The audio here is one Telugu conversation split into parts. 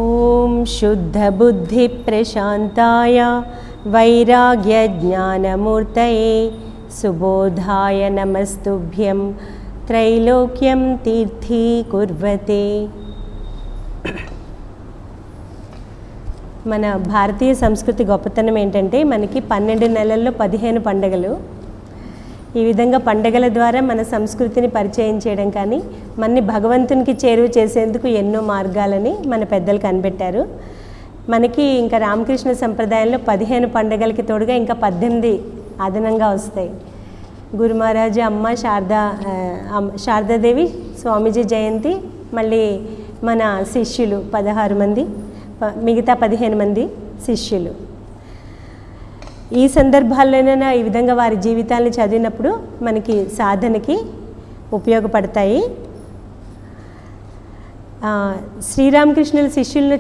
ఓం శుద్ధబుద్ధి ప్రశాంతాయ వైరాగ్యజ్ఞానమూర్తయే సుబోధాయ నమస్తుభ్యం త్రైలోక్యం తీర్థీకుర్వతే. మన భారతీయ సంస్కృతి గొప్పతనం ఏంటంటే మనకి 12 నెలల్లో 15 పండుగలు. ఈ విధంగా పండుగల ద్వారా మన సంస్కృతిని పరిచయం చేయడం కానీ మనని భగవంతునికి చేరువ చేసేందుకు ఎన్నో మార్గాలని మన పెద్దలు కనిపెట్టారు. మనకి ఇంకా రామకృష్ణ సంప్రదాయంలో 15 పండుగలకి తోడుగా ఇంకా 18 అదనంగా వస్తాయి. గురు మహారాజు, అమ్మ శారదాదేవి, స్వామీజీ జయంతి, మళ్ళీ మన శిష్యులు 16 మంది, మిగతా 15 మంది శిష్యులు. ఈ సందర్భాల్లోనైనా ఈ విధంగా వారి జీవితాలను చదివినప్పుడు మనకి సాధనకి ఉపయోగపడతాయి. శ్రీరామకృష్ణుల శిష్యులను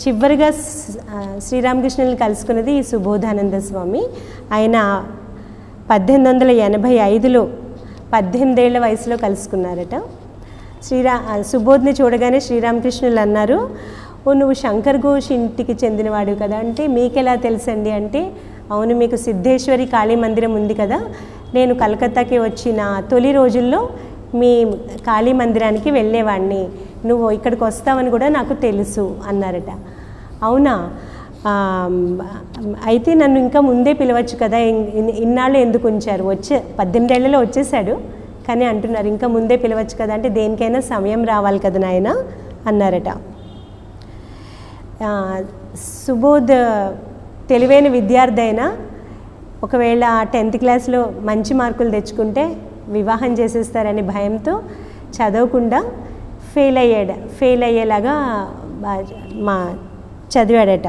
చివరిగా శ్రీరామకృష్ణులను కలుసుకున్నది ఈ సుబోధానంద స్వామి. ఆయన 1885లో 18 ఏళ్ల వయసులో కలుసుకున్నారట. సుబోధ్ని చూడగానే శ్రీరామకృష్ణులు అన్నారు, ఓ నువ్వు శంకర్ ఘోష్ ఇంటికి చెందినవాడు కదా అంటే, మీకెలా తెలుసండి అంటే, అవును మీకు సిద్ధేశ్వరి కాళీ మందిరం ఉంది కదా, నేను కలకత్తాకి వచ్చిన తొలి రోజుల్లో మీ కాళీ మందిరానికి వెళ్ళేవాడిని, నువ్వు ఇక్కడికి వస్తావని కూడా నాకు తెలుసు అన్నారట. అవునా, అయితే నన్ను ఇంకా ముందే పిలవచ్చు కదా, ఇన్నాళ్ళు ఎందుకు ఉంచారు, 18 ఏళ్లలో వచ్చేసాడు కానీ అంటున్నారు ఇంకా ముందే పిలవచ్చు కదా అంటే, దేనికైనా సమయం రావాలి కదా నాయన అన్నారట. సుబోధ్ తెలివైన విద్యార్థి అయినా ఒకవేళ 10th క్లాస్లో మంచి మార్కులు తెచ్చుకుంటే వివాహం చేసేస్తారని భయంతో చదవకుండా ఫెయిల్ అయ్యేలాగా చదివాడట.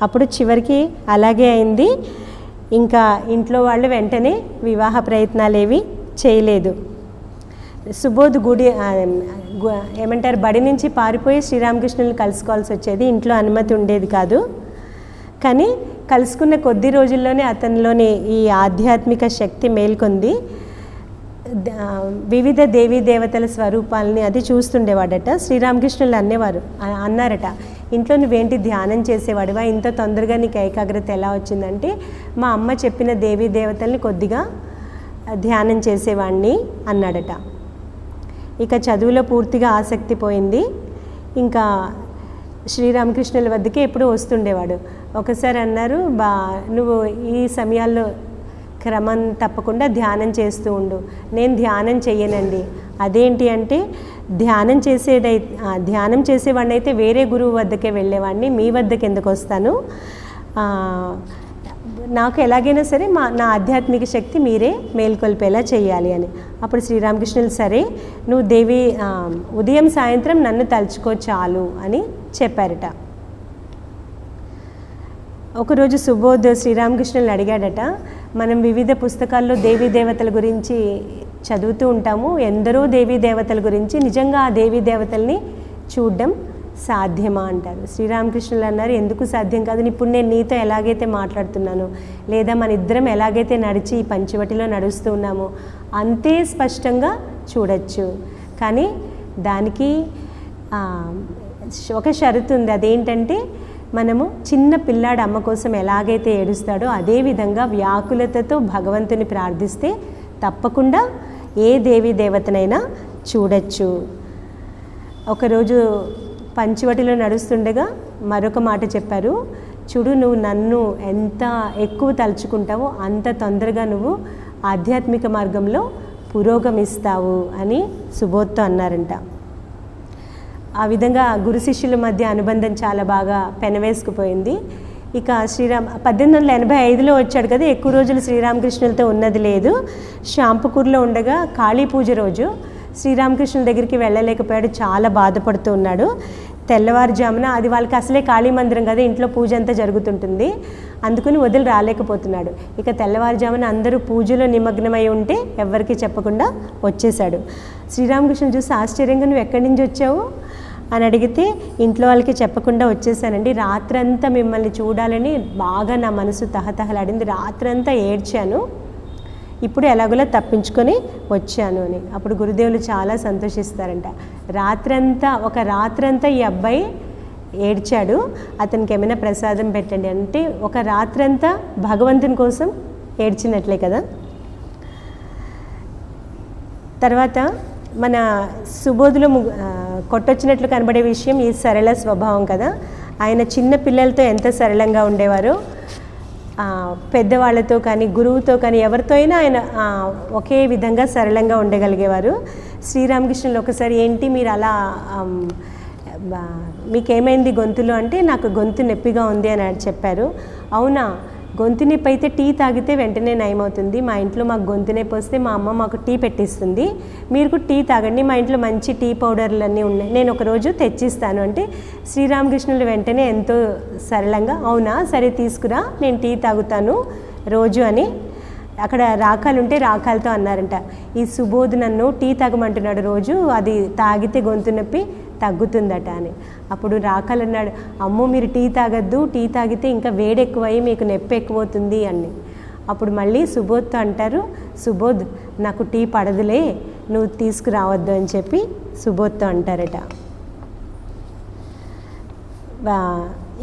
అప్పుడు చివరికి అలాగే అయింది. ఇంకా ఇంట్లో వాళ్ళు వెంటనే వివాహ ప్రయత్నాలు ఏవి చేయలేదు. సుబోధ్ బడి నుంచి పారిపోయి శ్రీరామకృష్ణుని కలుసుకోవాల్సి వచ్చేది, ఇంట్లో అనుమతి ఉండేది కాదు. కానీ కలుసుకున్న కొద్ది రోజుల్లోనే అతనిలోని ఈ ఆధ్యాత్మిక శక్తి మేల్కొంది. వివిధ దేవీ దేవతల స్వరూపాలని అది చూస్తుండేవాడట. శ్రీరామకృష్ణులు అన్నారట, ఇంట్లో నువ్వేంటి ధ్యానం చేసేవాడివా, ఇంత తొందరగా నీకు ఏకాగ్రత ఎలా వచ్చిందంటే, మా అమ్మ చెప్పిన దేవీ దేవతల్ని కొద్దిగా ధ్యానం చేసేవాడిని అన్నాడట. ఇక చదువులో పూర్తిగా ఆసక్తి పోయింది. ఇంకా శ్రీరామకృష్ణుల వద్దకే ఎప్పుడూ వస్తుండేవాడు. ఒకసారి అన్నారు, నువ్వు ఈ సమయాల్లో క్రమం తప్పకుండా ధ్యానం చేస్తూ ఉండు. నేను ధ్యానం చెయ్యనండి. అదేంటి అంటే, ధ్యానం చేసేవాడిని అయితే వేరే గురువు వద్దకే వెళ్ళేవాడిని, మీ వద్దకు ఎందుకు వస్తాను, నాకు ఎలాగైనా సరే నా ఆధ్యాత్మిక శక్తి మీరే మేల్కొల్పేలా చేయాలి అని. అప్పుడు శ్రీరామకృష్ణులు, సరే నువ్వు ఉదయం సాయంత్రం నన్ను తలుచుకో చాలు అని చెప్పారట. ఒకరోజు సుబోధ్ శ్రీరామకృష్ణులను అడిగాడట, మనం వివిధ పుస్తకాల్లో దేవీ దేవతల గురించి చదువుతూ ఉంటాము, ఎందరో దేవీ దేవతల గురించి, నిజంగా ఆ దేవీ దేవతల్ని చూడడం సాధ్యమా అంటారు. శ్రీరామకృష్ణులు అన్నారు, ఎందుకు సాధ్యం కాదు, ఇప్పుడు నేను నీతో ఎలాగైతే మాట్లాడుతున్నాను, లేదా మన ఇద్దరం ఎలాగైతే నడిచి ఈ పంచవటిలో నడుస్తూ ఉన్నామో అంతే స్పష్టంగా చూడొచ్చు. కానీ దానికి ఒక షరతు ఉంది. అదేంటంటే, మనము చిన్న పిల్లాడు అమ్మ కోసం ఎలాగైతే ఏడుస్తాడో అదేవిధంగా వ్యాకులతతో భగవంతుని ప్రార్థిస్తే తప్పకుండా ఏ దేవీ దేవతనైనా చూడొచ్చు. ఒకరోజు పంచవటిలో నడుస్తుండగా మరొక మాట చెప్పారు, చూడు నువ్వు నన్ను ఎంత ఎక్కువ తలుచుకుంటావో అంత తొందరగా నువ్వు ఆధ్యాత్మిక మార్గంలో పురోగమిస్తావు అని సుబోధ్తో అన్నారంట. ఆ విధంగా గురు శిష్యుల మధ్య అనుబంధం చాలా బాగా పెనవేసుకుపోయింది. ఇక 1885లో వచ్చాడు కదా, ఎక్కువ రోజులు శ్రీరామకృష్ణులతో ఉన్నది లేదు. షాంపకూర్లో ఉండగా కాళీ పూజ రోజు శ్రీరామకృష్ణుల దగ్గరికి వెళ్ళలేకపోయాడు, చాలా బాధపడుతూ ఉన్నాడు. తెల్లవారుజామున, అది వాళ్ళకి అసలే కాళీ మందిరం కదా, ఇంట్లో పూజ అంతా జరుగుతుంటుంది, అందుకని వదిలి రాలేకపోతున్నాడు. ఇక తెల్లవారుజామున అందరూ పూజలో నిమగ్నమై ఉంటే ఎవరికి చెప్పకుండా వచ్చేసాడు. శ్రీరామకృష్ణులు చూసి ఆశ్చర్యంగా, నువ్వు ఎక్కడి నుంచి వచ్చావు అని అడిగితే, ఇంట్లో వాళ్ళకి చెప్పకుండా వచ్చేసానండి, రాత్రంతా మిమ్మల్ని చూడాలని బాగా నా మనసు తహతహలాడింది, రాత్రంతా ఏడ్చాను, ఇప్పుడు ఎలాగోలా తప్పించుకొని వచ్చాను అని. అప్పుడు గురుదేవులు చాలా సంతోషిస్తారంట. ఒక రాత్రంతా ఈ అబ్బాయి ఏడ్చాడు, అతనికి ఏమైనా ప్రసాదం పెట్టండి అంటే ఒక రాత్రంతా భగవంతుని కోసం ఏడ్చినట్లే కదా. తర్వాత మన సుబోధులో కొట్టొచ్చినట్లు కనబడే విషయం ఈ సరళ స్వభావం కదా. ఆయన చిన్న పిల్లలతో ఎంత సరళంగా ఉండేవారో, పెద్దవాళ్ళతో కానీ గురువుతో కానీ ఎవరితో అయినా ఆయన ఒకే విధంగా సరళంగా ఉండగలిగేవారు. శ్రీరామకృష్ణులు ఒకసారి ఏంటి మీరు అలా మీకేమైంది గొంతులో అంటే నాకు గొంతు నొప్పిగా ఉంది అని చెప్పారు. అవునా, గొంతు నొప్పి అయితే టీ తాగితే వెంటనే నయమవుతుంది. మా ఇంట్లో మాకు గొంతు నొప్పి వస్తే మా అమ్మ మాకు టీ పెట్టిస్తుంది, మీరు కూడా టీ తాగండి, మా ఇంట్లో మంచి టీ పౌడర్లు అన్నీ ఉన్నాయి, నేను ఒకరోజు తెచ్చిస్తాను అంటే శ్రీరామకృష్ణులు వెంటనే ఎంతో సరళంగా అవునా సరే తీసుకురా నేను టీ తాగుతాను రోజు అని. అక్కడ రాకాలు ఉంటే రాకాలతో అన్నారంట, ఈ సుబోధ్ నన్ను టీ తాగమంటున్నాడు రోజు, అది తాగితే గొంతు నొప్పి తగ్గుతుందట అని. అప్పుడు రాకాలు అన్నాడు, అమ్మో మీరు టీ తాగద్దు, టీ తాగితే ఇంకా వేడెక్కువయ్యి మీకు నొప్పి ఎక్కువవుతుంది అని. అప్పుడు మళ్ళీ సుబోధ్తో అంటారు, సుబోధ్ నాకు టీ పడదులే నువ్వు తీసుకురావద్దు అని చెప్పి సుబోధ్తో అంటారట.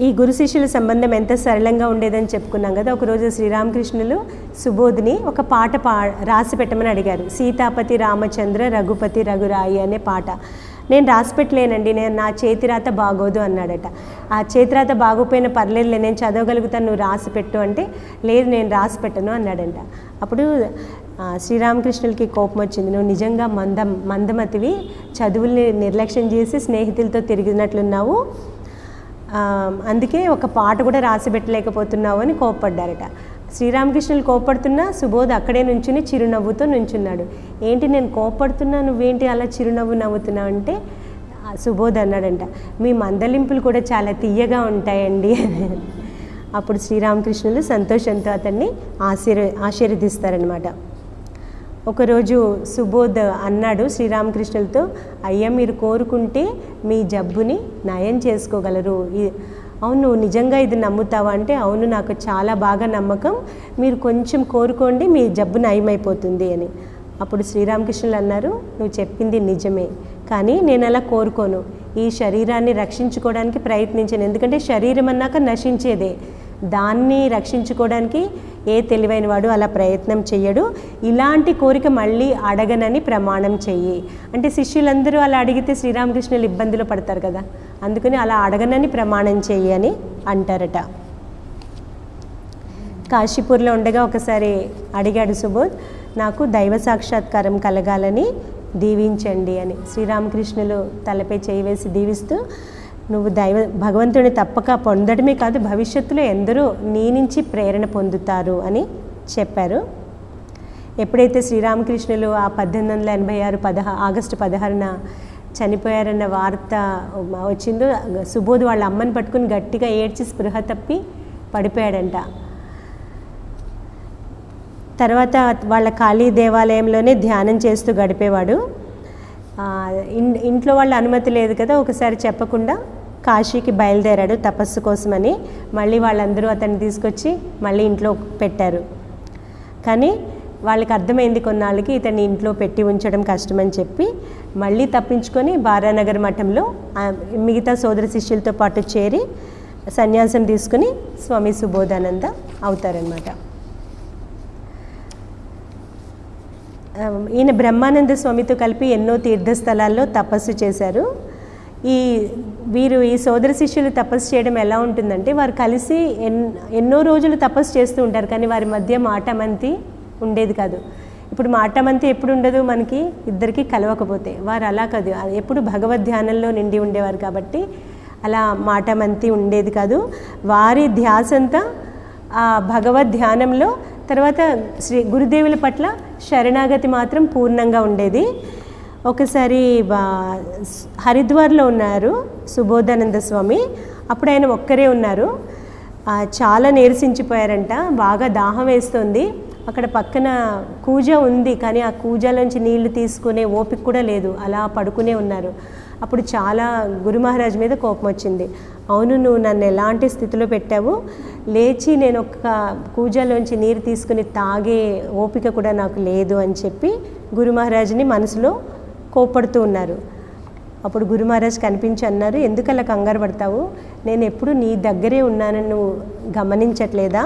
ఈ గురు శిష్యుల సంబంధం ఎంత సరళంగా ఉండేదని చెప్పుకున్నాం కదా. ఒకరోజు శ్రీరామకృష్ణులు సుబోధ్ని ఒక పాట రాసి పెట్టమని అడిగారు. సీతాపతి రామచంద్ర రఘుపతి రఘురాయి అనే పాట. నేను రాసి పెట్టలేనండి, నేను నా చేతిరాత బాగోదు అన్నాడట. ఆ చేతిరాత బాగోపోయినా పర్లేదులే నేను చదవగలుగుతాను, నువ్వు రాసి పెట్టు అంటే లేదు నేను రాసి పెట్టను అన్నాడంట. అప్పుడు శ్రీరామకృష్ణులకి కోపం వచ్చింది, నువ్వు నిజంగా మందమతివి, చదువుల్ని నిర్లక్ష్యం చేసి స్నేహితులతో తిరిగినట్లున్నావు, అందుకే ఒక పాట కూడా రాసి పెట్టలేకపోతున్నావు అని కోప్పడ్డారట. శ్రీరామకృష్ణులు కోప్పడుతున్నా సుబోధ్ అక్కడే నుంచుని చిరునవ్వుతో నుంచున్నాడు. ఏంటి నేను కోప్పడుతున్నా నువ్వేంటి అలా చిరునవ్వు నవ్వుతున్నావు అంటే సుబోధ్ అన్నాడంట, మీ మందలింపులు కూడా చాలా తీయగా ఉంటాయండి. అప్పుడు శ్రీరామకృష్ణులు సంతోషంతో అతన్ని ఆశీర్వదిస్తారనమాట. ఒకరోజు సుబోధ్ అన్నాడు శ్రీరామకృష్ణులతో, అయ్యా మీరు కోరుకుంటే మీ జబ్బుని నయం చేసుకోగలరు, అవును నిజంగా ఇది నమ్ముతావా అంటే అవును నాకు చాలా బాగా నమ్మకం, మీరు కొంచెం కోరుకోండి మీ జబ్బు నయమైపోతుంది అని. అప్పుడు శ్రీరామకృష్ణులు అన్నారు, నువ్వు చెప్పింది నిజమే, కానీ నేను అలా కోరుకోను, ఈ శరీరాన్ని రక్షించుకోవడానికి ప్రయత్నించాను, ఎందుకంటే శరీరం అన్నాక నశించేదే, దాన్ని రక్షించుకోవడానికి ఏ తెలివైన వాడు అలా ప్రయత్నం చెయ్యడు, ఇలాంటి కోరిక మళ్ళీ అడగనని ప్రమాణం చెయ్యి అంటే శిష్యులందరూ అలా అడిగితే శ్రీరామకృష్ణులు ఇబ్బందులు పడతారు కదా, అందుకని అలా అడగనని ప్రమాణం చెయ్యి అని అంటారట. కాశీపూర్లో ఉండగా ఒకసారి అడిగాడు సుబోధ్, నాకు దైవ సాక్షాత్కారం కలగాలని దీవించండి అని. శ్రీరామకృష్ణులు తలపై చేయి వేసి దీవిస్తూ, నువ్వు భగవంతుడిని తప్పక పొందడమే కాదు భవిష్యత్తులో ఎందరో నీ నుంచి ప్రేరణ పొందుతారు అని చెప్పారు. ఎప్పుడైతే శ్రీరామకృష్ణులు ఆ 1886 ఆగస్టు 16న చనిపోయారన్న వార్త వచ్చిందో సుబోధ్ వాళ్ళ అమ్మని పట్టుకుని గట్టిగా ఏడ్చి స్పృహ తప్పి పడిపోయాడంట. తర్వాత వాళ్ళ కాళీ దేవాలయంలోనే ధ్యానం చేస్తూ గడిపేవాడు. ఇంట్లో వాళ్ళ అనుమతి లేదు కదా, ఒకసారి చెప్పకుండా కాశీకి బయలుదేరాడు తపస్సు కోసమని. మళ్ళీ వాళ్ళందరూ అతన్ని తీసుకొచ్చి మళ్ళీ ఇంట్లో పెట్టారు. కానీ వాళ్ళకి అర్థమైంది కొన్నాళ్ళకి ఇతన్ని ఇంట్లో పెట్టి ఉంచడం కష్టమని చెప్పి మళ్ళీ తప్పించుకొని బారానగర్ మఠంలో మిగతా సోదర శిష్యులతో పాటు చేరి సన్యాసం తీసుకుని స్వామి సుబోధానంద అవుతారనమాట. ఈయన బ్రహ్మానంద స్వామితో కలిపి ఎన్నో తీర్థస్థలాల్లో తపస్సు చేశారు. వీరు ఈ సోదర శిష్యులు తపస్సు చేయడం ఎలా ఉంటుందంటే వారు కలిసి ఎన్నో రోజులు తపస్సు చేస్తూ ఉంటారు, కానీ వారి మధ్య మాటమంతి ఉండేది కాదు. ఇప్పుడు మాటమంతి ఎప్పుడు ఉండదు మనకి, ఇద్దరికి కలవకపోతే. వారు అలా కాదు, ఎప్పుడు భగవద్ ధ్యానంలో నిండి ఉండేవారు కాబట్టి అలా మాటమంతి ఉండేది కాదు. వారి ధ్యాసంతా ఆ భగవద్ ధ్యానంలో, తర్వాత శ్రీ గురుదేవుల పట్ల శరణాగతి మాత్రం పూర్ణంగా ఉండేది. ఒకసారి హరిద్వార్లో ఉన్నారు సుబోధానంద స్వామి, అప్పుడు ఆయన ఒక్కరే ఉన్నారు. చాలా నీరసించిపోయారంట, బాగా దాహం వేస్తుంది. అక్కడ పక్కన కూజ ఉంది, కానీ ఆ కూజలోంచి నీళ్లు తీసుకునే ఓపిక కూడా లేదు, అలా పడుకునే ఉన్నారు. అప్పుడు చాలా గురు మహారాజ్ మీద కోపం వచ్చింది. అవును నువ్వు నన్ను ఎలాంటి స్థితిలో పెట్టావు, లేచి నేను ఒక కూజలోంచి నీరు తీసుకుని తాగే ఓపిక కూడా నాకు లేదు అని చెప్పి గురు మహారాజ్ని మనసులో కోప్పడుతూ ఉన్నారు. అప్పుడు గురు మహారాజ్ కనిపించి అన్నారు, ఎందుకు అలా కంగారు పడతావు, నేను ఎప్పుడు నీ దగ్గరే ఉన్నానని నువ్వు గమనించట్లేదా,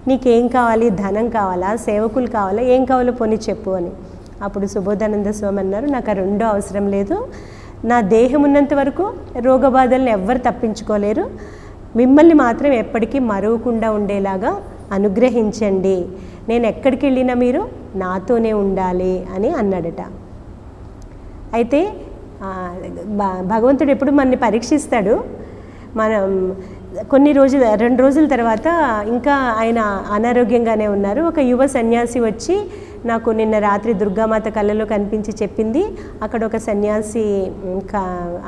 నీకేం కావాలి, ధనం కావాలా, సేవకులు కావాలా, ఏం కావాలో పోనీ చెప్పు అని. అప్పుడు సుబోధానంద స్వామి అన్నారు, నాకు ఆ రెండో అవసరం లేదు, నా దేహం ఉన్నంత వరకు రోగబాధలను ఎవ్వరు తప్పించుకోలేరు, మిమ్మల్ని మాత్రం ఎప్పటికీ మరువకుండా ఉండేలాగా అనుగ్రహించండి, నేను ఎక్కడికి వెళ్ళినా మీరు నాతోనే ఉండాలి అని అన్నాడట. అయితే భగవంతుడు ఎప్పుడు మనని పరీక్షిస్తాడు. మనం కొన్ని రోజులు 2 రోజుల తర్వాత ఇంకా ఆయన అనారోగ్యంగానే ఉన్నారు. ఒక యువ సన్యాసి వచ్చి నాకు నిన్న రాత్రి దుర్గామాత కళ్ళలో కనిపించి చెప్పింది, అక్కడ ఒక సన్యాసి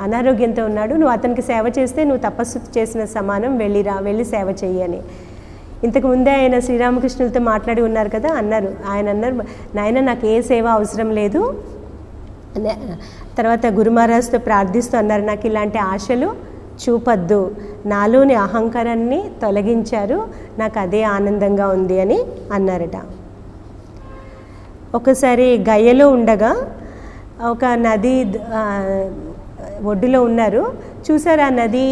అనారోగ్యంతో ఉన్నాడు, నువ్వు అతనికి సేవ చేస్తే నువ్వు తపస్సు చేసిన సమానం, వెళ్ళి సేవ చెయ్యి అని. ఇంతకు ముందే ఆయన శ్రీరామకృష్ణులతో మాట్లాడి ఉన్నారు కదా, ఆయన అన్నారు, నాయన నాకు ఏ సేవ అవసరం లేదు. తర్వాత గురు మహారాజ్తో ప్రార్థిస్తూ అన్నారు, నాకు ఇలాంటి ఆశలు చూపద్దు, నాలోని అహంకారాన్ని తొలగించారు, నాకు అదే ఆనందంగా ఉంది అని అన్నారట. ఒకసారి గయలో ఉండగా ఒక నది ఒడ్డులో ఉన్నారు, చూసారు ఆ నది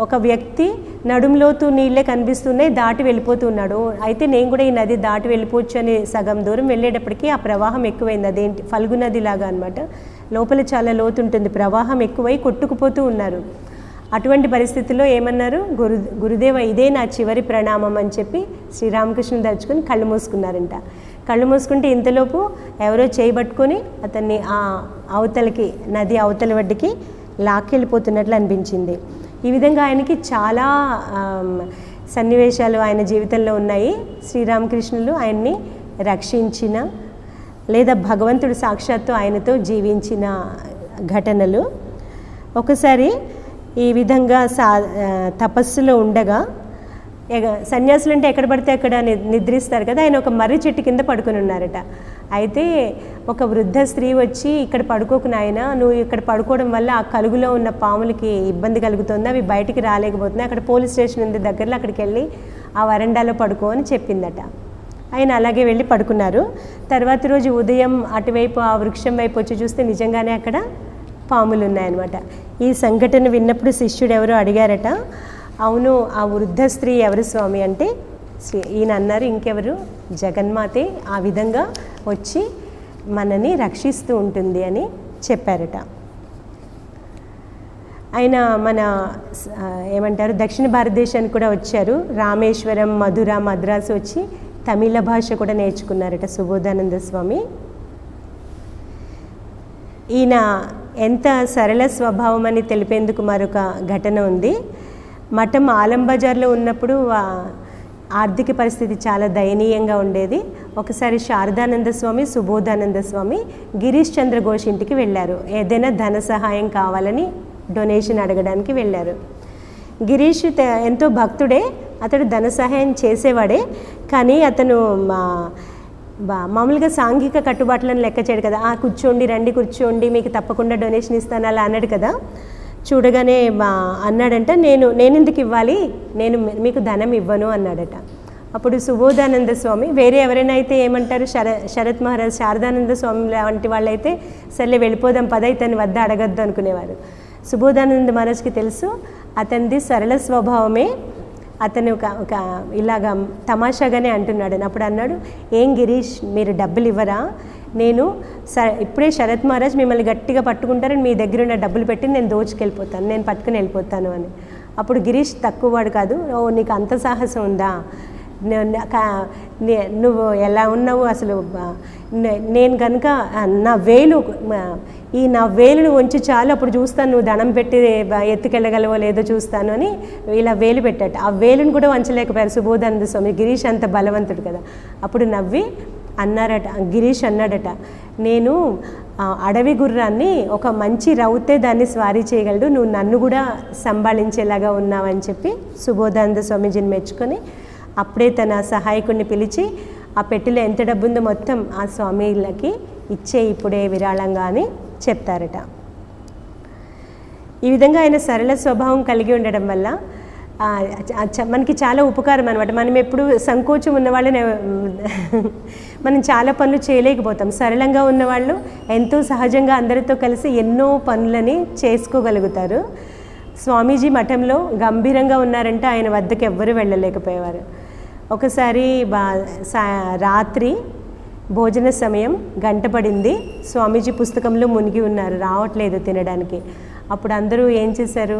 ఒక వ్యక్తి నడుంలోతు నీళ్ళే కనిపిస్తున్నాయి, దాటి వెళ్ళిపోతూ ఉన్నాడు. అయితే నేను కూడా ఈ నది దాటి వెళ్ళిపోవచ్చు అని సగం దూరం వెళ్ళేటప్పటికీ ఆ ప్రవాహం ఎక్కువైంది, అదేంటి ఫల్గు నది లాగా అనమాట, లోపల చాలా లోతు ఉంటుంది, ప్రవాహం ఎక్కువై కొట్టుకుపోతూ ఉన్నారు. అటువంటి పరిస్థితుల్లో ఏమన్నారు, గురుదేవ ఇదే నా చివరి ప్రణామం అని చెప్పి శ్రీరామకృష్ణుని తలుచుకొని కళ్ళు మూసుకున్నారంట. కళ్ళు మూసుకుంటే ఇంతలోపు ఎవరో చేయబట్టుకొని అతన్ని ఆ అవతలకి, నది అవతల వడ్డుకి లాక్కెళ్ళిపోతున్నట్లు అనిపించింది. ఈ విధంగా ఆయనకి చాలా సన్నివేశాలు ఆయన జీవితంలో ఉన్నాయి. శ్రీరామకృష్ణులు ఆయన్ని రక్షించిన లేదా భగవంతుడు సాక్షాత్తు ఆయనతో జీవించిన ఘటనలు. ఒకసారి ఈ విధంగా తపస్సులో ఉండగా, సన్యాసులు అంటే ఎక్కడ పడితే అక్కడ నిద్రిస్తారు కదా, ఆయన ఒక మర్రి చెట్టు కింద పడుకొని ఉన్నారట. అయితే ఒక వృద్ధ స్త్రీ వచ్చి, ఇక్కడ పడుకోకు నాయన, నువ్వు ఇక్కడ పడుకోవడం వల్ల ఆ కలుగులో ఉన్న పాములకి ఇబ్బంది కలుగుతుంది, అవి బయటికి రాలేకపోతున్నాయి, అక్కడ పోలీస్ స్టేషన్ ఉంది దగ్గరలో, అక్కడికి వెళ్ళి ఆ వరండాలో పడుకో అని చెప్పిందట. ఆయన అలాగే వెళ్ళి పడుకున్నారు. తర్వాత రోజు ఉదయం అటువైపు ఆ వృక్షం వైపు వచ్చి చూస్తే నిజంగానే అక్కడ పాములు ఉన్నాయన్నమాట. ఈ సంఘటన విన్నప్పుడు శిష్యుడు ఎవరో అడిగారట, అవును ఆ వృద్ధ స్త్రీ ఎవరు స్వామి అంటే, ఈయన అన్నారు, ఇంకెవరు, జగన్మాతే ఆ విధంగా వచ్చి మనని రక్షిస్తూ ఉంటుంది అని చెప్పారట. ఆయన మన ఏమంటారు దక్షిణ భారతదేశానికి కూడా వచ్చారు, రామేశ్వరం, మధుర, మద్రాసు వచ్చి తమిళ భాష కూడా నేర్చుకున్నారట సుబోధానంద స్వామి. ఈయన ఎంత సరళ స్వభావం అని తెలిపేందుకు మరొక ఘటన ఉంది. మఠం ఆలం బజార్లో ఉన్నప్పుడు ఆర్థిక పరిస్థితి చాలా దయనీయంగా ఉండేది. ఒకసారి శారదానంద స్వామి, సుబోధానంద స్వామి గిరీష్ చంద్ర ఘోష్ ఇంటికి వెళ్ళారు, ఏదైనా ధన సహాయం కావాలని డొనేషన్ అడగడానికి వెళ్ళారు. గిరీష్ ఎంతో భక్తుడే, అతడు ధన సహాయం చేసేవాడే, కానీ అతను మామూలుగా సాంఘిక కట్టుబాట్లను లెక్క చేయడు కదా, కూర్చోండి, రండి కూర్చోండి, మీకు తప్పకుండా డొనేషన్ ఇస్తాను అలా అన్నాడు కదా. చూడగానే అన్నాడంట, నేను ఎందుకు ఇవ్వాలి, నేను మీకు ధనం ఇవ్వను అన్నాడట. అప్పుడు సుబోధానంద స్వామి, వేరే ఎవరైనా అయితే ఏమంటారు, శరత్ మహారాజ్, శారదానంద స్వామి వంటి వాళ్ళైతే సర్లే వెళ్ళిపోదాం పదైతని వద్ద అడగద్దు అనుకునేవారు. సుబోధానంద మహారాజ్కి తెలుసు అతనిది సరళ స్వభావమే, అతను ఒక ఇలాగా తమాషాగానే అంటున్నాడు. అప్పుడు అన్నాడు, ఏం గిరీష్ మీరు డబ్బులు ఇవ్వరా, నేను ఇప్పుడే శరత్ మహారాజ్ మిమ్మల్ని గట్టిగా పట్టుకుంటారని మీ దగ్గర ఉన్న డబ్బులు పెట్టి నేను దోచుకెళ్ళిపోతాను, నేను పట్టుకుని వెళ్ళిపోతాను అని. అప్పుడు గిరీష్ తక్కువవాడు కాదు, ఓ నీకు అంత సాహసం ఉందా, నువ్వు ఎలా ఉన్నావు అసలు, నేను కనుక నా వేలును వంచి చాలు, అప్పుడు చూస్తాను నువ్వు ధనం పెట్టి ఎత్తుకెళ్ళగలవో లేదో చూస్తాను అని ఇలా వేలు పెట్టాట. ఆ వేలును కూడా వంచలేకపోయారు సుబోధానంద స్వామి, గిరీష్ అంత బలవంతుడు కదా. అప్పుడు నవ్వి అన్నారట, గిరీష్ అన్నాడట, నేను అడవి గుర్రాన్ని ఒక మంచి రౌతే దాన్ని స్వారీ చేయగలడు, నువ్వు నన్ను కూడా సంభాళించేలాగా ఉన్నావని చెప్పి సుబోధానంద స్వామీజీని మెచ్చుకొని అప్పుడే తన సహాయకుడిని పిలిచి ఆ పెట్టెలో ఎంత డబ్బు ఉందో మొత్తం ఆ స్వామిలకి ఇచ్చే ఇప్పుడే విరాళంగా అని చెప్తారట. ఈ విధంగా ఆయన సరళ స్వభావం కలిగి ఉండడం వల్ల మనకి చాలా ఉపకారం అనమాట. మనం ఎప్పుడు సంకోచం ఉన్నవాళ్ళని మనం చాలా పనులు చేయలేకపోతాం. సరళంగా ఉన్నవాళ్ళు ఎంతో సహజంగా అందరితో కలిసి ఎన్నో పనులని చేసుకోగలుగుతారు. స్వామీజీ మఠంలో గంభీరంగా ఉన్నారంటే ఆయన వద్దకు ఎవ్వరూ వెళ్ళలేకపోయేవారు. ఒకసారి రాత్రి భోజన సమయం గంట పడింది. స్వామీజీ పుస్తకంలో మునిగి ఉన్నారు, రావట్లేదు తినడానికి. అప్పుడు అందరూ ఏం చేశారు,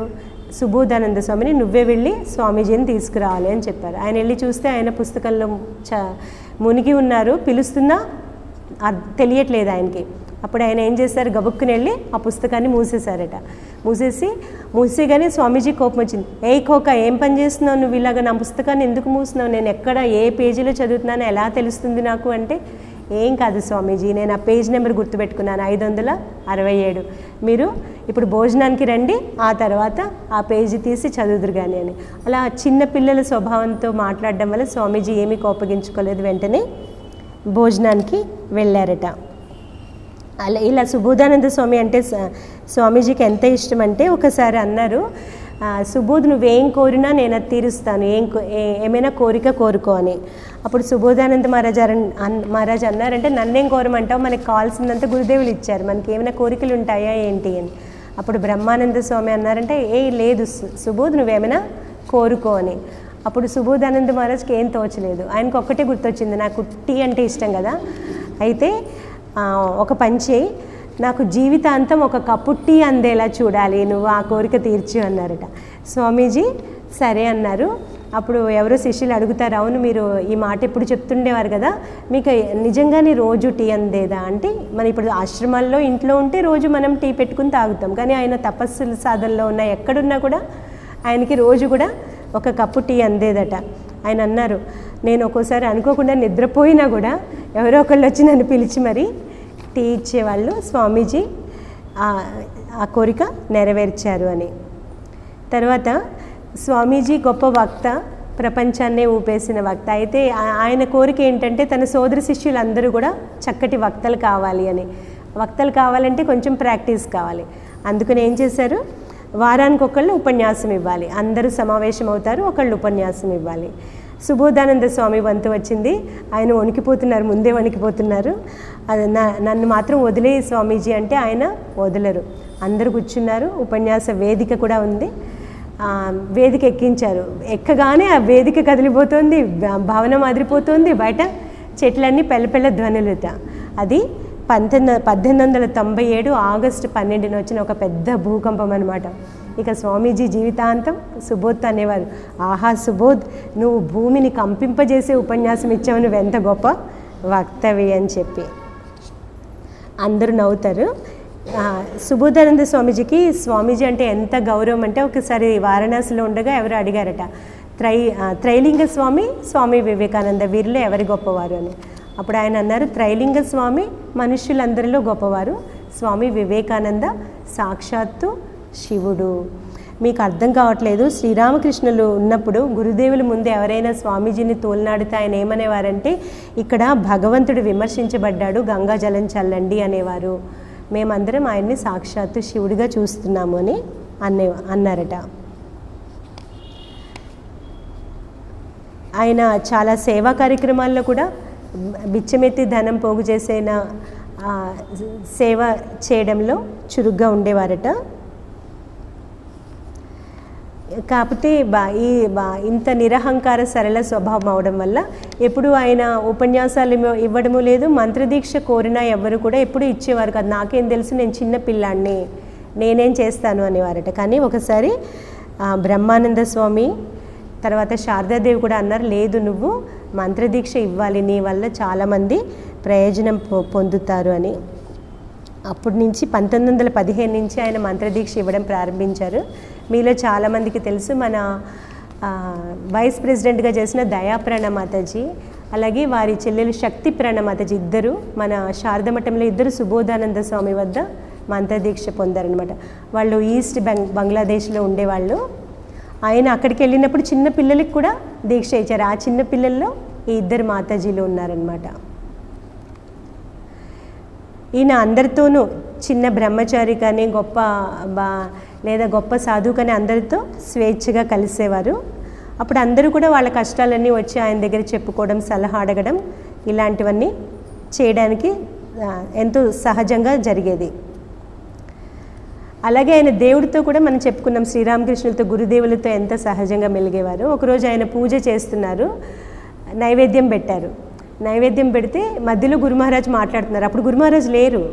సుబోధానంద స్వామిని నువ్వే వెళ్ళి స్వామీజీని తీసుకురావాలి అని చెప్పారు. ఆయన వెళ్ళి చూస్తే ఆయన పుస్తకంలో మునిగి ఉన్నారు, పిలుస్తున్నా తెలియట్లేదు ఆయనకి. అప్పుడు ఆయన ఏం చేశారు, గబుక్కుని వెళ్ళి ఆ పుస్తకాన్ని మూసేశారట. మూసేగానే స్వామీజీ కోపం వచ్చింది. కోక ఏం పని చేస్తున్నావు నువ్వు, ఇలాగ నా పుస్తకాన్ని ఎందుకు మూస్తున్నావు, నేను ఎక్కడ ఏ పేజీలో చదువుతున్నానో ఎలా తెలుస్తుంది నాకు అంటే, ఏం కాదు స్వామీజీ, నేను ఆ పేజ్ నెంబర్ గుర్తుపెట్టుకున్నాను, 567. మీరు ఇప్పుడు భోజనానికి రండి, ఆ తర్వాత ఆ పేజీ తీసి చదువుదురు కానీ అని. అలా చిన్న పిల్లల స్వభావంతో మాట్లాడడం వల్ల స్వామీజీ ఏమీ కోపగించుకోలేదు, వెంటనే భోజనానికి వెళ్ళారట. అలా ఇలా సుబోధానంద స్వామి అంటే స్వామీజీకి ఎంత ఇష్టం అంటే, ఒకసారి అన్నారు, సుబోధ్ నువ్వేం కోరినా నేను అది తీరుస్తాను, ఏమైనా కోరిక కోరుకో అని. అప్పుడు సుబోధానంద మహారాజ్ అన్నారంటే, నన్నేం కోరమంటావు, మనకి కావాల్సిందంతా గురుదేవులు ఇచ్చారు, మనకి ఏమైనా కోరికలు ఉంటాయా ఏంటి అని. అప్పుడు బ్రహ్మానంద స్వామి అన్నారంటే, లేదు సుబోధ్ నువ్వేమైనా కోరుకో అని. అప్పుడు సుబోధానంద మహారాజ్కి ఏం తోచలేదు. ఆయనకు ఒక్కటే గుర్తొచ్చింది, నాకు టీ అంటే ఇష్టం కదా, అయితే ఒక పని చేయి, నాకు జీవితాంతం ఒక కప్పు టీ అందేలా చూడాలి, నువ్వు ఆ కోరిక తీర్చు అన్నారట. స్వామీజీ సరే అన్నారు. అప్పుడు ఎవరో శిష్యులు అడుగుతారు, అవును మీరు ఈ మాట ఎప్పుడు చెప్తుండేవారు కదా, మీకు నిజంగానే రోజు టీ అందేదా అంటే, మన ఇప్పుడు ఆశ్రమాల్లో ఇంట్లో ఉంటే రోజు మనం టీ పెట్టుకుని తాగుతాం, కానీ ఆయన తపస్సుల సాధనలో ఉన్న ఎక్కడున్నా కూడా ఆయనకి రోజు కూడా ఒక కప్పు టీ అందేదట. ఆయన అన్నారు, నేను ఒక్కోసారి అనుకోకుండా నిద్రపోయినా కూడా ఎవరో ఒకళ్ళు వచ్చి నన్ను పిలిచి మరి టీ ఇచ్చేవాళ్ళు, స్వామీజీ ఆ కోరిక నెరవేర్చారు అని. తర్వాత స్వామీజీ గొప్ప వక్త, ప్రపంచాన్నే ఊపేసిన వక్త. అయితే ఆయన కోరిక ఏంటంటే తన సోదర శిష్యులందరూ కూడా చక్కటి వక్తలు కావాలి అని. వక్తలు కావాలంటే కొంచెం ప్రాక్టీస్ కావాలి. అందుకని ఏం చేశారు, వారానికి ఒకళ్ళు ఉపన్యాసం ఇవ్వాలి, అందరూ సమావేశం అవుతారు, ఒకళ్ళు ఉపన్యాసం ఇవ్వాలి. సుబోధానంద స్వామి వంతు వచ్చింది. ఆయన వణికిపోతున్నారు, ముందే వణికిపోతున్నారు. అది నన్ను మాత్రం వదిలే స్వామీజీ అంటే ఆయన వదలరు. అందరూ కూర్చున్నారు, ఉపన్యాస వేదిక కూడా ఉంది. వేదిక ఎక్కించారు. ఎక్కగానే ఆ వేదిక కదిలిపోతుంది, భవనం అదిరిపోతుంది, బయట చెట్లన్నీ పెళ్ళపెళ్ళ ధ్వనులుట. అది 1897 ఆగస్టు 12న వచ్చిన ఒక పెద్ద భూకంపం అనమాట. ఇక స్వామీజీ జీవితాంతం సుబోధ్ అనేవారు, ఆహా సుబోధ్, నువ్వు భూమిని కంపింపజేసే ఉపన్యాసం ఇచ్చావు, నువ్వు ఎంత గొప్ప వక్తవి అని చెప్పి అందరూ నవ్వుతారు. సుబోధానంద స్వామీజీ అంటే ఎంత గౌరవం అంటే, ఒకసారి వారణాసిలో ఉండగా ఎవరు అడిగారట, త్రైలింగ స్వామి వివేకానంద వీరిలో ఎవరి గొప్పవారు అని. అప్పుడు ఆయన అన్నారు, త్రైలింగ స్వామి మనుష్యులందరిలో గొప్పవారు, స్వామి వివేకానంద సాక్షాత్తు శివుడు. మీకు అర్థం కావట్లేదు, శ్రీరామకృష్ణులు ఉన్నప్పుడు గురుదేవుల ముందు ఎవరైనా స్వామీజీని తోలనాడితే ఆయన ఏమనేవారంటే, ఇక్కడ భగవంతుడు విమర్శించబడ్డాడు, గంగా జలం చల్లండి అనేవారు. మేమందరం ఆయన్ని సాక్షాత్తు శివుడిగా చూస్తున్నాము అని అన్నారట. ఆయన చాలా సేవా కార్యక్రమాల్లో కూడా బిచ్చమెత్తి ధనం పోగు చేసిన సేవ చేయడంలో చురుగ్గా ఉండేవారట. కాకపోతే ఇంత నిరహంకార సరళ స్వభావం అవడం వల్ల ఎప్పుడు ఆయన ఉపన్యాసాలు ఇవ్వడము లేదు, మంత్రదీక్ష కోరినా ఎవరు కూడా ఎప్పుడు ఇచ్చేవారు కాదు. నాకేం తెలుసు, నేను చిన్న పిల్లాడిని, నేనేం చేస్తాను అనేవారట. కానీ ఒకసారి బ్రహ్మానంద స్వామి తర్వాత శారదాదేవి కూడా అన్నారు, లేదు నువ్వు మంత్రదీక్ష ఇవ్వాలి, నీ వల్ల చాలామంది ప్రయోజనం పొందుతారు అని. అప్పటి నుంచి 1915 నుంచి ఆయన మంత్రదీక్ష ఇవ్వడం ప్రారంభించారు. మీలో చాలామందికి తెలుసు, మన వైస్ ప్రెసిడెంట్గా చేసిన దయాప్రాణ మాతాజీ, అలాగే వారి చెల్లెలు శక్తి ప్రాణ మాతాజీ ఇద్దరు మన శారదమఠంలో ఇద్దరు సుబోధానంద స్వామి వద్ద మంత్రదీక్ష పొందారనమాట. వాళ్ళు ఈస్ట్ బంగ్లాదేశ్లో ఉండేవాళ్ళు. ఆయన అక్కడికి వెళ్ళినప్పుడు చిన్న పిల్లలకి కూడా దీక్ష ఇచ్చారు. ఆ చిన్న పిల్లల్లో ఈ ఇద్దరు మాతాజీలు ఉన్నారనమాట. ఈయన అందరితోనూ చిన్న బ్రహ్మచారి కానీ గొప్ప లేదా గొప్ప సాధువుకని అందరితో స్వేచ్ఛగా కలిసేవారు. అప్పుడు అందరూ కూడా వాళ్ళ కష్టాలన్నీ వచ్చి ఆయన దగ్గర చెప్పుకోవడం, సలహా అడగడం ఇలాంటివన్నీ చేయడానికి ఎంతో సహజంగా జరిగేది. అలాగే ఆయన దేవుడితో కూడా మనం చెప్పుకున్నాం, శ్రీరామకృష్ణులతో గురుదేవులతో ఎంత సహజంగా మెలిగేవారు. ఒకరోజు ఆయన పూజ చేస్తున్నారు, నైవేద్యం పెట్టారు. నైవేద్యం పెడితే మధ్యలో గురు మహారాజ్ మాట్లాడుతున్నారు. అప్పుడు గురు మహారాజ్ లేరు,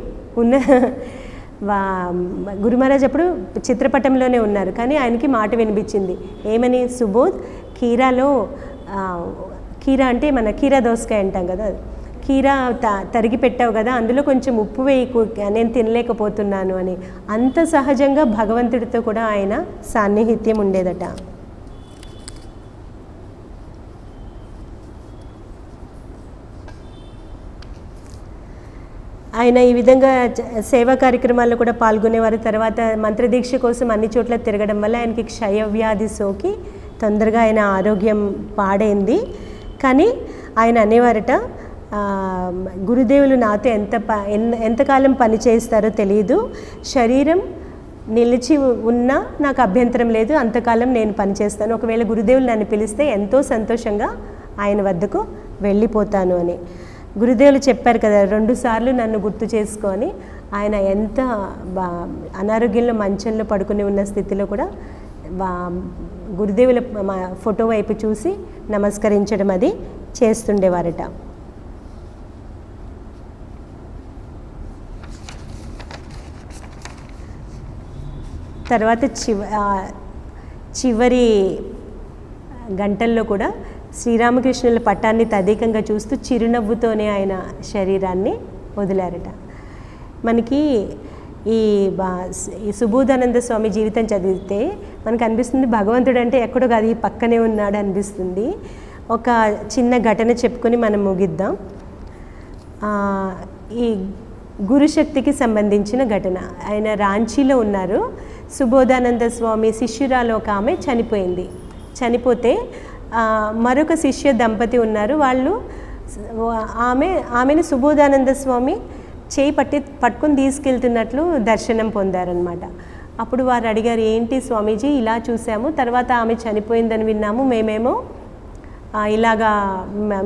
గురు మహారాజ్ అప్పుడు చిత్రపటంలోనే ఉన్నారు. కానీ ఆయనకి మాట వినిపించింది, ఏమని? సుబోధ్, కీరా అంటే మన కీరా దోసకాయ అంటాం కదా, కీరా తరిగి పెట్టావు కదా, అందులో కొంచెం ఉప్పు వేయకు, నేను తినలేకపోతున్నాను అని. అంత సహజంగా భగవంతుడితో కూడా ఆయన సాన్నిహిత్యం ఉండేదట. ఆయన ఈ విధంగా సేవా కార్యక్రమాల్లో కూడా పాల్గొనేవారు. తర్వాత మంత్రదీక్ష కోసం అన్ని చోట్ల తిరగడం వల్ల ఆయనకి క్షయవ్యాధి సోకి తొందరగా ఆయన ఆరోగ్యం పాడైంది. కానీ ఆయన అనేవారట, గురుదేవులు నాతో ఎంతకాలం పని చేస్తారో తెలియదు, శరీరం నిలిచి ఉన్నా నాకు అభ్యంతరం లేదు, అంతకాలం నేను పనిచేస్తాను. ఒకవేళ గురుదేవులు నన్ను పిలిస్తే ఎంతో సంతోషంగా ఆయన వద్దకు వెళ్ళిపోతాను అని. గురుదేవులు చెప్పారు కదా, 2 సార్లు నన్ను గుర్తు చేసుకొని. ఆయన ఎంత అనారోగ్యంలో మంచంలో పడుకుని ఉన్న స్థితిలో కూడా గురుదేవుల ఫోటో వైపు చూసి నమస్కరించడం అది చేస్తుండేవారట. తర్వాత చివరి గంటల్లో కూడా శ్రీరామకృష్ణుల పటాన్ని తదేకంగా చూస్తూ చిరునవ్వుతోనే ఆయన శరీరాన్ని వదిలారట. మనకి ఈ సుబోధానంద స్వామి జీవితం చదివితే మనకు అనిపిస్తుంది భగవంతుడు అంటే ఎక్కడో కాదు, ఈ పక్కనే ఉన్నాడు అనిపిస్తుంది. ఒక చిన్న ఘటన చెప్పుకొని మనం ముగిద్దాం. ఈ గురుశక్తికి సంబంధించిన ఘటన. ఆయన రాంచీలో ఉన్నారు. సుబోధానంద స్వామి శిష్యురాలు ఒక ఆమె చనిపోయింది. చనిపోతే మరొక శిష్య దంపతి ఉన్నారు. వాళ్ళు ఆమెను సుబోధానంద స్వామి చేయి పట్టుకొని తీసుకెళ్తున్నట్లు దర్శనం పొందారనమాట. అప్పుడు వారు అడిగారు, ఏంటి స్వామీజీ ఇలా చూసాము, తర్వాత ఆమె చనిపోయిందని విన్నాము, మేమేమో ఇలాగా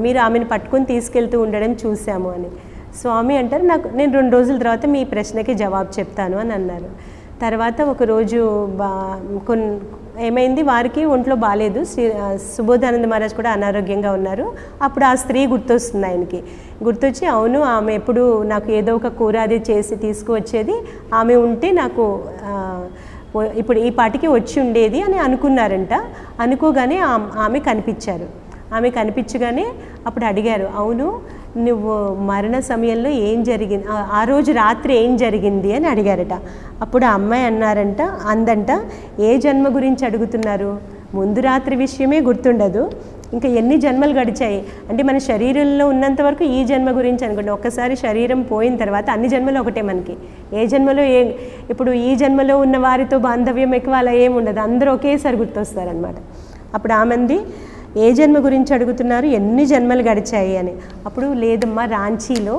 మీరు ఆమెను పట్టుకొని తీసుకెళ్తూ ఉండడం చూసాము అని. స్వామి అంటారు, నేను 2 రోజుల తర్వాత మీ ప్రశ్నకి జవాబు చెప్తాను అని అన్నారు. తర్వాత ఒకరోజు ఏమైంది, వారికి ఒంట్లో బాగాలేదు, సుబోధానంద మహారాజ్ కూడా అనారోగ్యంగా ఉన్నారు. అప్పుడు ఆ స్త్రీ గుర్తొస్తుంది ఆయనకి. గుర్తొచ్చి, అవును ఆమె ఎప్పుడు నాకు ఏదో ఒక కూర అది చేసి తీసుకువచ్చేది, ఆమె ఉంటే నాకు ఇప్పుడు ఈ పాటికి వచ్చి ఉండేది అని అనుకున్నారంట. అనుకోగానే ఆమె కనిపించారు. ఆమె కనిపించగానే అప్పుడు అడిగారు, అవును నువ్వు మరణ సమయంలో ఏం జరిగింది, ఆ రోజు రాత్రి ఏం జరిగింది అని అడిగారట. అప్పుడు ఆ అమ్మాయి అందంట, ఏ జన్మ గురించి అడుగుతున్నారు, ముందు రాత్రి విషయమే గుర్తుండదు, ఇంకా ఎన్ని జన్మలు గడిచాయి అంటే మన శరీరంలో ఉన్నంత వరకు ఈ జన్మ గురించి అనుకోండి. ఒక్కసారి శరీరం పోయిన తర్వాత అన్ని జన్మలు ఒకటే మనకి. ఏ జన్మలో ఇప్పుడు ఈ జన్మలో ఉన్న వారితో బాంధవ్యం ఎక్కువ అలా ఏమి ఉండదు, అందరూ ఒకేసారి గుర్తొస్తారనమాట. అప్పుడు ఆమెది, ఏ జన్మ గురించి అడుగుతున్నారు, ఎన్ని జన్మలు గడిచాయి అని. అప్పుడు లేదమ్మా, రాంచీలో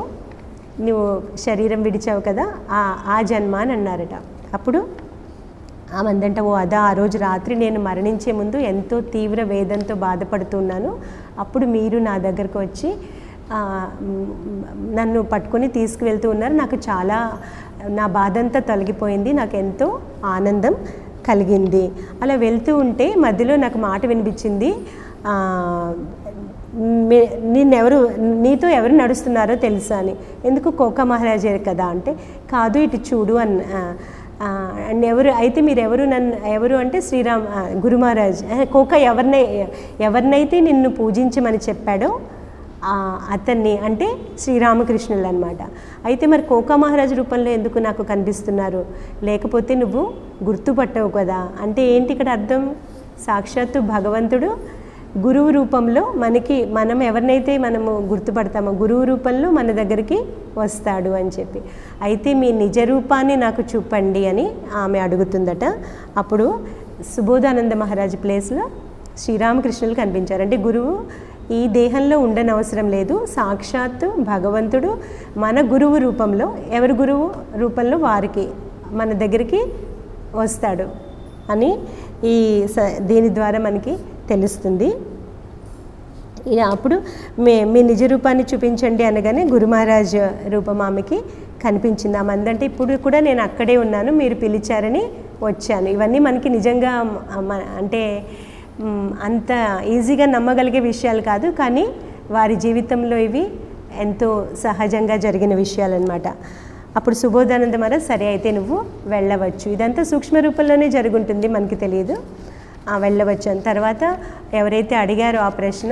నువ్వు శరీరం విడిచావు కదా ఆ జన్మ అని అన్నారట. అప్పుడు ఆమె అందంట, ఓ అదా, ఆ రోజు రాత్రి నేను మరణించే ముందు ఎంతో తీవ్ర వేదంతో బాధపడుతున్నాను, అప్పుడు మీరు నా దగ్గరకు వచ్చి నన్ను పట్టుకొని తీసుకువెళ్తూ ఉన్నారు, నాకు చాలా నా బాధ అంతా తొలగిపోయింది, నాకు ఎంతో ఆనందం కలిగింది. అలా వెళ్తూ ఉంటే మధ్యలో నాకు మాట వినిపించింది, నీతో ఎవరు నడుస్తున్నారో తెలుసా అని. ఎందుకు, కోకా మహారాజే కదా అంటే, కాదు ఇటు చూడు ఎవరు అయితే మీరు ఎవరు అంటే గురు మహారాజ్. కోకా ఎవరినైతే నిన్ను పూజించమని చెప్పాడో అతన్ని అంటే శ్రీరామకృష్ణులు అనమాట. అయితే మరి కోకా మహారాజ్ రూపంలో ఎందుకు నాకు కనిపిస్తున్నారు, లేకపోతే నువ్వు గుర్తుపట్టవు కదా అంటే ఏంటి ఇక్కడ అర్థం, సాక్షాత్తు భగవంతుడు గురువు రూపంలో మనం ఎవరినైతే మనము గుర్తుపడతామో గురువు రూపంలో మన దగ్గరికి వస్తాడు అని చెప్పి. అయితే మీ నిజ రూపాన్ని నాకు చూపండి అని ఆమె అడుగుతుందట. అప్పుడు సుబోధానంద మహారాజ్ ప్లేస్లో శ్రీరామకృష్ణులు కనిపించారు. అంటే గురువు ఈ దేహంలో ఉండనవసరం లేదు, సాక్షాత్తు భగవంతుడు మన గురువు రూపంలో, ఎవరి గురువు రూపంలో వారికి మన దగ్గరికి వస్తాడు అని దీని ద్వారా మనకి తెలుస్తుంది. అప్పుడు మీ నిజ రూపాన్ని చూపించండి అనగానే గురు మహారాజ్ రూపం ఆమెకి కనిపించింది. ఆమె అందంటే ఇప్పుడు కూడా నేను అక్కడే ఉన్నాను, మీరు పిలిచారని వచ్చాను. ఇవన్నీ మనకి నిజంగా అంటే అంత ఈజీగా నమ్మగలిగే విషయాలు కాదు, కానీ వారి జీవితంలో ఇవి ఎంతో సహజంగా జరిగిన విషయాలన్నమాట. అప్పుడు సుబోధానంద మహారాజ్ సరే అయితే నువ్వు వెళ్ళవచ్చు. ఇదంతా సూక్ష్మ రూపంలోనే జరుగుంటుంది, మనకి తెలియదు. వెళ్ళవచ్చు అని తర్వాత ఎవరైతే అడిగారో ఆ ప్రశ్న,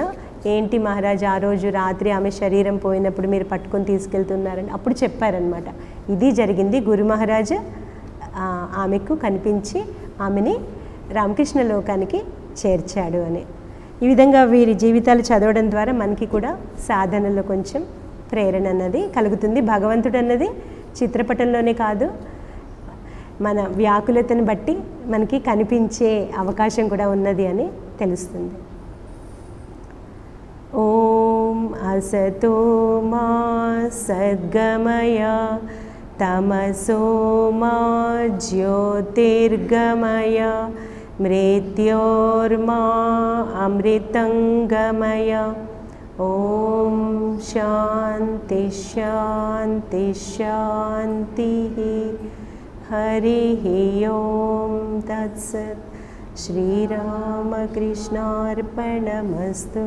ఏంటి మహారాజ్ ఆ రోజు రాత్రి ఆమె శరీరం పోయినప్పుడు మీరు పట్టుకొని తీసుకెళ్తున్నారని అప్పుడు చెప్పారనమాట. ఇది జరిగింది, గురు మహారాజ్ ఆమెకు కనిపించి ఆమెని రామకృష్ణ లోకానికి చేర్చాడు అని. ఈ విధంగా వీరి జీవితాలు చదవడం ద్వారా మనకి కూడా సాధనలో కొంచెం ప్రేరణ అన్నది కలుగుతుంది. భగవంతుడు అన్నది చిత్రపటంలోనే కాదు, మన వ్యాకులతను బట్టి మనకి కనిపించే అవకాశం కూడా ఉన్నది అని తెలుస్తుంది. ఓం అసతో మా సద్గమయ తమసో మా జ్యోతిర్గమయ మృత్యోర్మా అమృతంగమయ. ఓం శాంతి శాంతి శాంతి. హరి ఓం తత్సత్. శ్రీరామకృష్ణార్పణమస్తు.